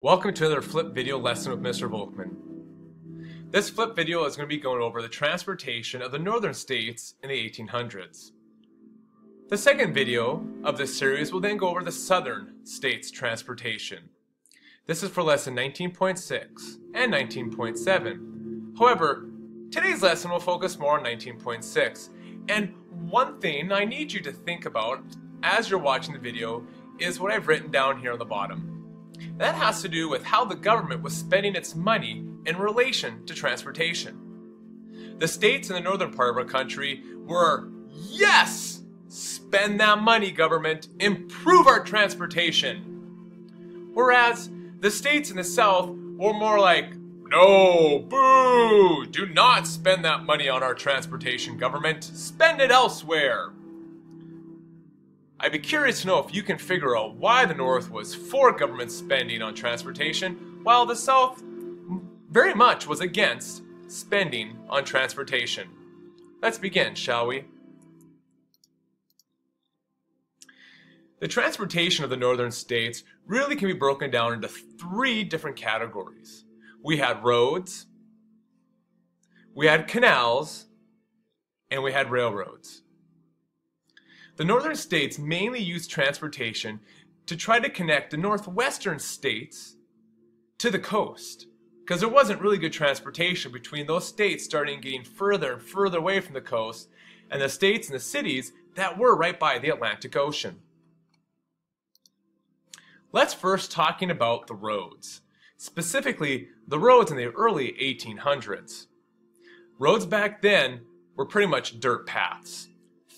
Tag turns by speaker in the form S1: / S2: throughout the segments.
S1: Welcome to another flip video lesson with Mr. Volkman. This flip video is going to be going over the transportation of the northern states in the 1800s. The second video of this series will then go over the southern states' transportation. This is for lesson 19.6 and 19.7. However, today's lesson will focus more on 19.6. And one thing I need you to think about as you're watching the video is what I've written down here on the bottom. That has to do with how the government was spending its money in relation to transportation. The states in the northern part of our country were, yes, spend that money, government, improve our transportation. Whereas the states in the south were more like, no, boo, do not spend that money on our transportation, government, spend it elsewhere. I'd be curious to know if you can figure out why the North was for government spending on transportation, while the South very much was against spending on transportation. Let's begin, shall we? The transportation of the northern states really can be broken down into three different categories. We had roads, we had canals, and we had railroads. The northern states mainly used transportation to try to connect the northwestern states to the coast, because there wasn't really good transportation between those states starting getting further and further away from the coast and the states and the cities that were right by the Atlantic Ocean. Let's first talking about the roads, specifically the roads in the early 1800s. Roads back then were pretty much dirt paths,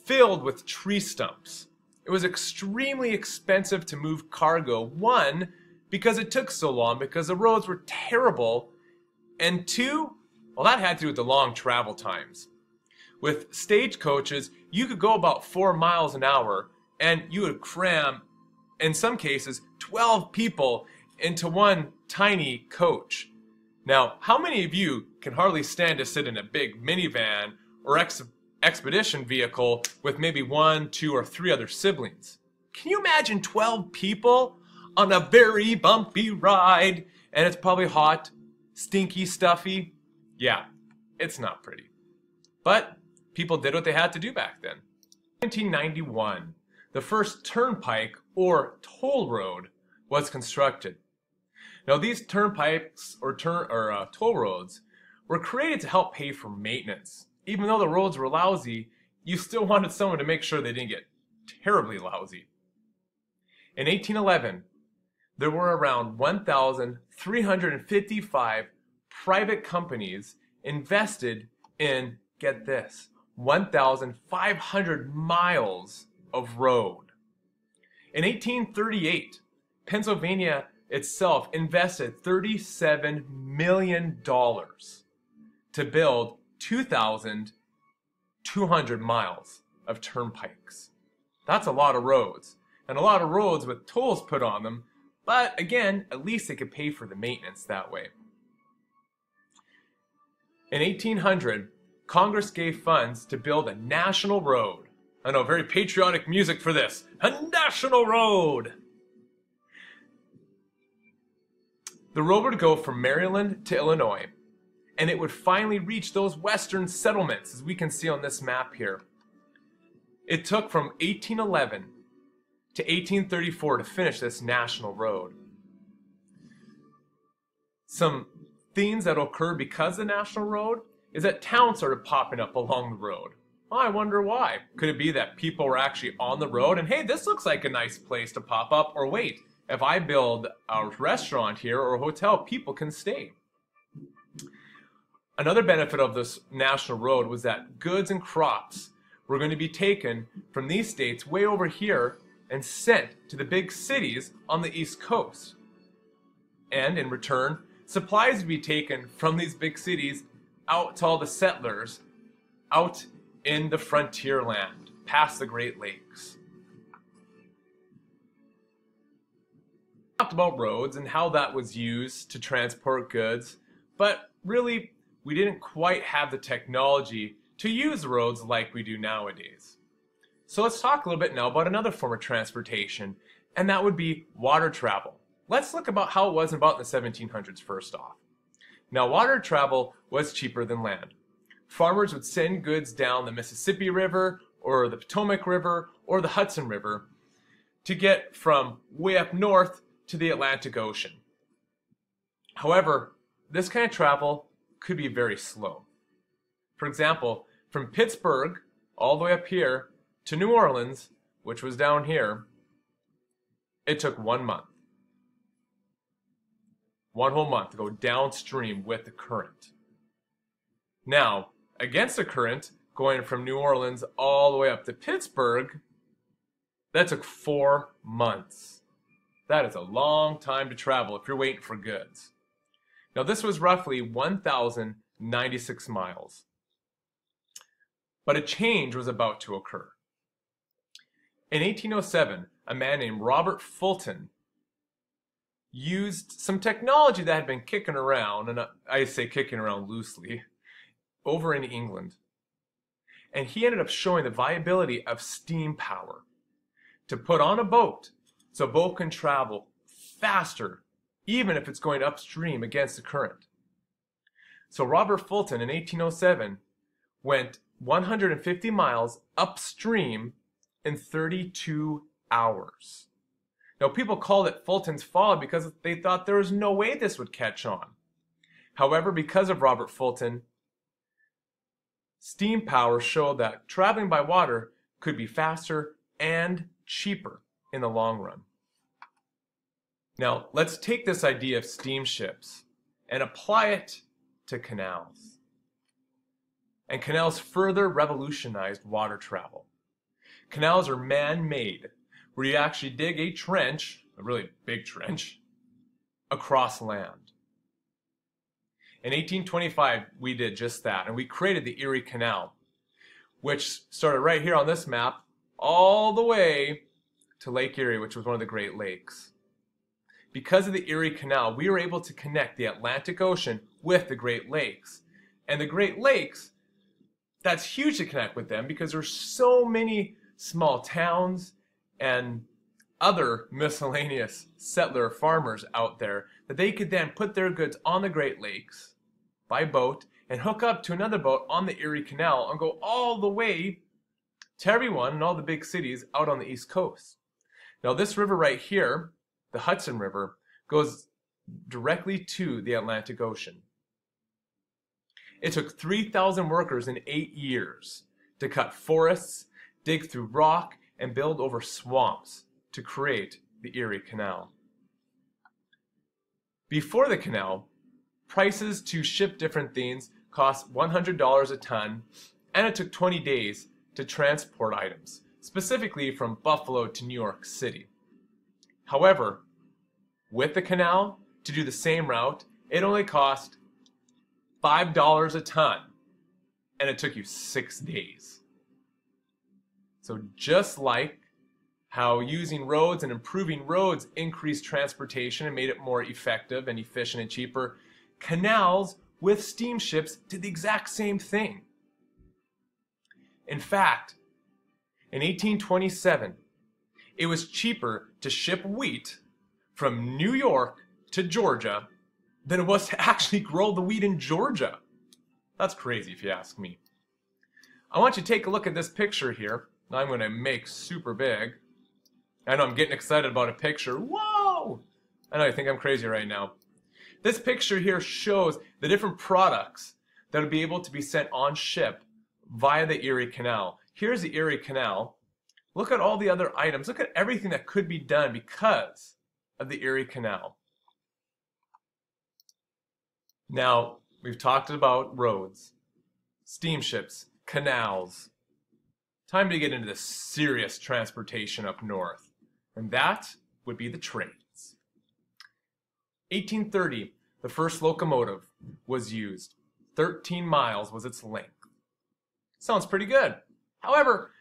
S1: filled with tree stumps. It was extremely expensive to move cargo, one, because it took so long because the roads were terrible, and two, well, that had to do with the long travel times. With stagecoaches, you could go about 4 miles an hour, and you would cram, in some cases, 12 people into one tiny coach. Now, how many of you can hardly stand to sit in a big minivan or expedition vehicle with maybe 1, 2, or 3 other siblings? Can you imagine 12 people on a very bumpy ride, and it's probably hot, stinky, stuffy? Yeah, it's not pretty. But people did what they had to do back then. 1991, the first turnpike or toll road was constructed. Now these turnpikes or toll roads were created to help pay for maintenance. Even though the roads were lousy, you still wanted someone to make sure they didn't get terribly lousy. In 1811, there were around 1,355 private companies invested in, get this, 1,500 miles of road. In 1838, Pennsylvania itself invested $37 million to build 2,200 miles of turnpikes. That's a lot of roads, and a lot of roads with tolls put on them, but again, at least they could pay for the maintenance that way. In 1800, Congress gave funds to build a national road. I know, very patriotic music for this. A national road! The road would go from Maryland to Illinois, and it would finally reach those western settlements, as we can see on this map here. It took from 1811 to 1834 to finish this national road. Some things that occurred because of the national road is that towns started popping up along the road. Well, I wonder why. Could it be that people were actually on the road and, hey, this looks like a nice place to pop up, or wait, if I build a restaurant here or a hotel, people can stay. Another benefit of this national road was that goods and crops were going to be taken from these states way over here and sent to the big cities on the East Coast. And in return, supplies would be taken from these big cities out to all the settlers out in the frontier land, past the Great Lakes. We talked about roads and how that was used to transport goods, but really, we didn't quite have the technology to use roads like we do nowadays. So let's talk a little bit now about another form of transportation, and that would be water travel. let's look about how it was about in the 1700s first off. Now, water travel was cheaper than land. Farmers would send goods down the Mississippi River or the Potomac River or the Hudson River to get from way up north to the Atlantic Ocean. However, this kind of travel could be very slow. For example, from Pittsburgh all the way up here to New Orleans, which was down here, it took 1 month. 1 whole month to go downstream with the current. Now, against the current, going from New Orleans all the way up to Pittsburgh, that took 4 months. That is a long time to travel if you're waiting for goods. Now, this was roughly 1,096 miles. But a change was about to occur. In 1807, a man named Robert Fulton used some technology that had been kicking around, and I say kicking around loosely, over in England. And he ended up showing the viability of steam power to put on a boat so a boat can travel faster, even if it's going upstream against the current. So Robert Fulton in 1807 went 150 miles upstream in 32 hours. Now, people called it Fulton's Folly because they thought there was no way this would catch on. However, because of Robert Fulton, steam power showed that traveling by water could be faster and cheaper in the long run. Now, let's take this idea of steamships and apply it to canals. And canals further revolutionized water travel. Canals are man-made, where you actually dig a trench, a really big trench, across land. In 1825, we did just that, and we created the Erie Canal, which started right here on this map, all the way to Lake Erie, which was one of the Great Lakes. Because of the Erie Canal, we were able to connect the Atlantic Ocean with the Great Lakes. And the Great Lakes, that's huge to connect with them because there's so many small towns and other miscellaneous settler farmers out there that they could then put their goods on the Great Lakes by boat and hook up to another boat on the Erie Canal and go all the way to everyone in all the big cities out on the East Coast. Now, this river right here, the Hudson River, goes directly to the Atlantic Ocean. It took 3,000 workers in 8 years to cut forests, dig through rock, and build over swamps to create the Erie Canal. Before the canal, prices to ship different things cost $100 a ton, and it took 20 days to transport items, specifically from Buffalo to New York City. However, with the canal, to do the same route, it only cost $5 a ton, and it took you 6 days. So just like how using roads and improving roads increased transportation and made it more effective and efficient and cheaper, canals with steamships did the exact same thing. In fact, in 1827, it was cheaper to ship wheat from New York to Georgia than it was to actually grow the wheat in Georgia. That's crazy if you ask me. I want you to take a look at this picture here. I'm going to make super big. I know I'm getting excited about a picture. Whoa! I know you think I'm crazy right now. This picture here shows the different products that will be able to be sent on ship via the Erie Canal. Here's the Erie Canal. Look at all the other items. Look at everything that could be done because of the Erie Canal. Now, we've talked about roads, steamships, canals. Time to get into the serious transportation up north, and that would be the trains. 1830, the first locomotive was used. 13 miles was its length. Sounds pretty good. However,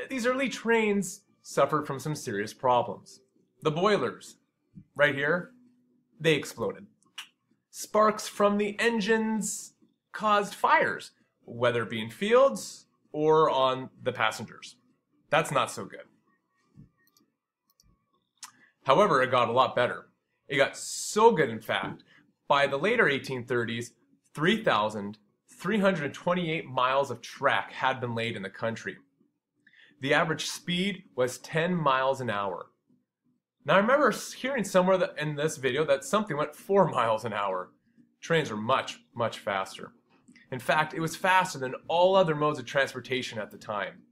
S1: these early trains suffered from some serious problems. The boilers, right here, they exploded. Sparks from the engines caused fires, whether it be in fields or on the passengers. That's not so good. However, it got a lot better. It got so good, in fact, by the later 1830s, 3,328 miles of track had been laid in the country. The average speed was 10 miles an hour. Now I remember hearing somewhere in this video that something went 4 miles an hour. Trains are much, much faster. In fact, it was faster than all other modes of transportation at the time.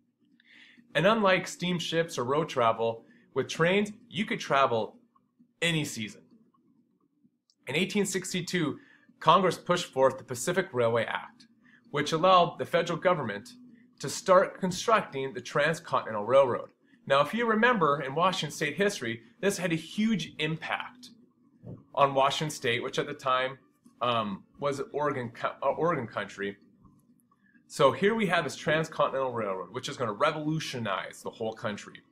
S1: And unlike steamships or road travel, with trains, you could travel any season. In 1862, Congress pushed forth the Pacific Railway Act, which allowed the federal government to start constructing the Transcontinental Railroad. Now, if you remember in Washington State history, this had a huge impact on Washington State, which at the time was Oregon country. So here we have this Transcontinental Railroad, which is going to revolutionize the whole country.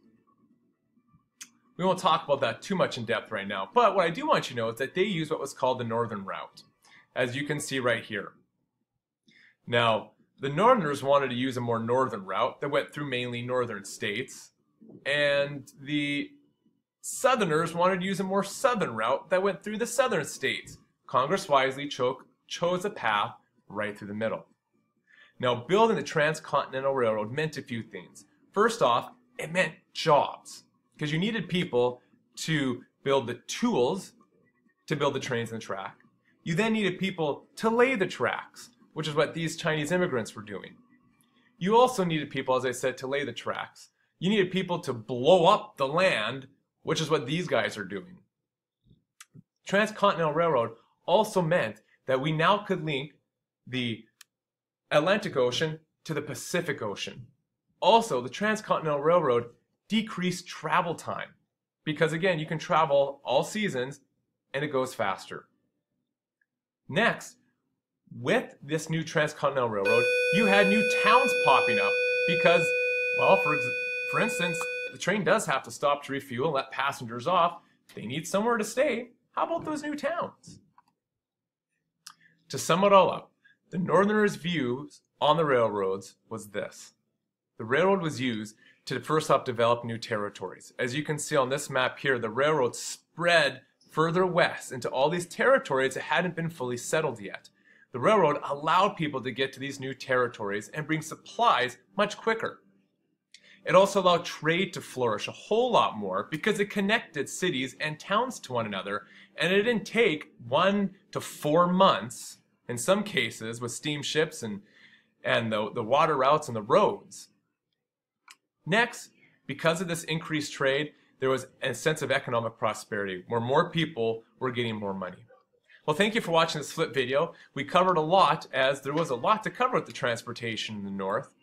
S1: We won't talk about that too much in depth right now, but what I do want you to know is that they used what was called the Northern Route, as you can see right here. Now, the Northerners wanted to use a more northern route that went through mainly northern states, and the Southerners wanted to use a more southern route that went through the southern states. Congress wisely chose a path right through the middle. Now, building the Transcontinental Railroad meant a few things. First off, it meant jobs, because you needed people to build the tools to build the trains and the track. You then needed people to lay the tracks, which is what these Chinese immigrants were doing. You also needed people, as I said, to lay the tracks. You needed people to blow up the land, which is what these guys are doing. Transcontinental Railroad also meant that we now could link the Atlantic Ocean to the Pacific Ocean. Also, the Transcontinental Railroad decreased travel time because, again, you can travel all seasons and it goes faster. Next, with this new Transcontinental Railroad, you had new towns popping up because, well, for instance, the train does have to stop to refuel and let passengers off. They need somewhere to stay. How about those new towns? To sum it all up, the Northerners' views on the railroads was this. The railroad was used to first off develop new territories. As you can see on this map here, the railroad spread further west into all these territories that hadn't been fully settled yet. The railroad allowed people to get to these new territories and bring supplies much quicker. It also allowed trade to flourish a whole lot more because it connected cities and towns to one another, and it didn't take 1 to 4 months, in some cases, with steamships and the water routes and the roads. Next, because of this increased trade, there was a sense of economic prosperity where more people were getting more money. Well, thank you for watching this flip video. We covered a lot, as there was a lot to cover with the transportation in the North.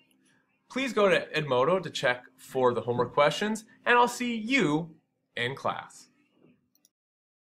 S1: Please go to Edmodo to check for the homework questions, and I'll see you in class.